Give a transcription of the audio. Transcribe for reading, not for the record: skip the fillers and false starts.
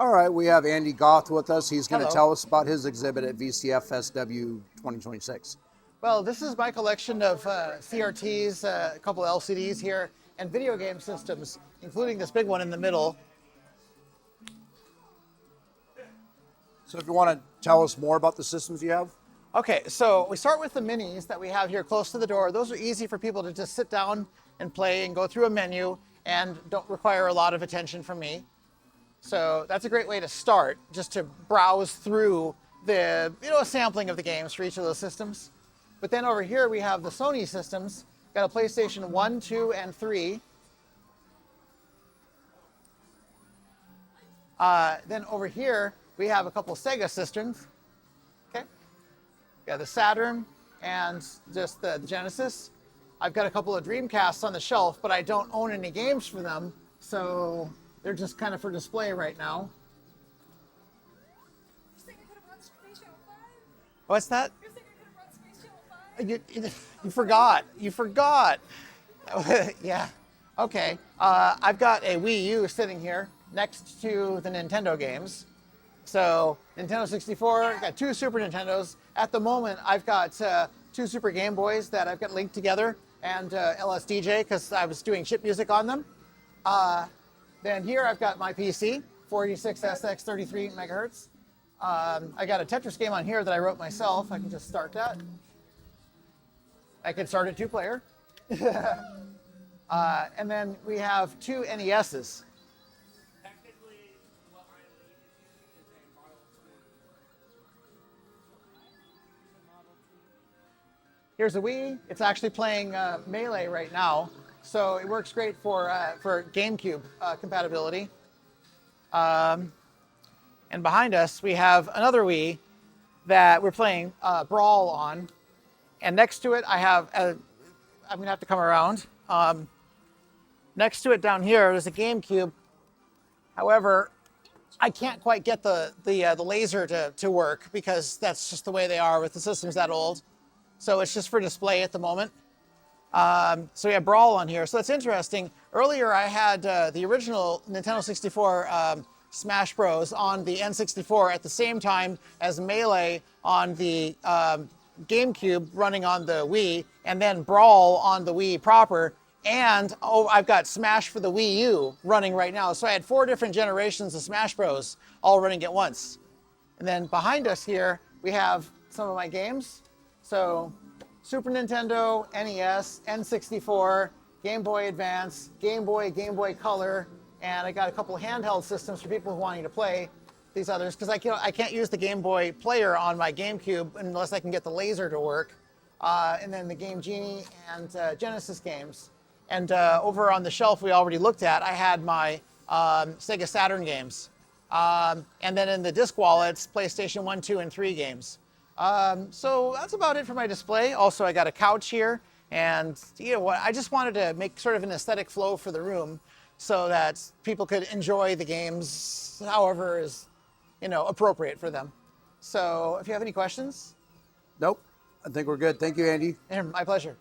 All right, we have Andy Goth with us. He's going to Hello. tell us about his exhibit at VCFSW 2026. Well, this is my collection of CRTs, a couple LCDs here, and video game systems, including this big one in the middle. So if you want to tell us more about the systems you have. Okay, so we start with the minis that we have here close to the door. Those are easy for people to just sit down and play and go through a menu and don't require a lot of attention from me. So that's a great way to start, just to browse through the, a sampling of the games for each of those systems. But then over here we have the Sony systems. Got a PlayStation 1, 2, and 3. Then over here we have a couple Sega systems. Okay, got the Saturn and just the Genesis. I've got a couple of Dreamcasts on the shelf, but I don't own any games for them, so they're just kind of for display right now. What's that? You forgot. You forgot. Yeah. Okay. I've got a Wii U sitting here next to the Nintendo games. So Nintendo 64, got two Super Nintendos. At the moment, I've got two Super Game Boys that I've got linked together, and LSDJ because I was doing chip music on them. Then here I've got my PC, 46SX 33 megahertz. I got a Tetris game on here that I wrote myself. I can just start that. I can start a two-player. And then we have two NESs. Here's a Wii. It's actually playing Melee right now, so it works great for GameCube compatibility. And behind us, we have another Wii that we're playing Brawl on. And next to it, I have, I'm going to have to come around. Next to it down here, there's a GameCube. However, I can't quite get the laser to work because that's just the way they are with the systems that old. So it's just for display at the moment. So we have Brawl on here. So that's interesting. Earlier, I had the original Nintendo 64 Smash Bros. On the N64 at the same time as Melee on the GameCube running on the Wii, and then Brawl on the Wii proper. And I've got Smash for the Wii U running right now. So I had 4 different generations of Smash Bros. All running at once. And then behind us here, we have some of my games. So Super Nintendo, NES, N64, Game Boy Advance, Game Boy Color, and I got a couple of handheld systems for people who wanting to play these others, because I can't use the Game Boy player on my GameCube unless I can get the laser to work. And then the Game Genie and Genesis games. And over on the shelf we already looked at, I had my Sega Saturn games. And then in the disc wallets, PlayStation 1, 2, and 3 games. So that's about it for my display. Also, I got a couch here, and I just wanted to make sort of an aesthetic flow for the room so that people could enjoy the games however is appropriate for them. So if you have any questions. Nope. I think we're good. Thank you, Andy. My pleasure.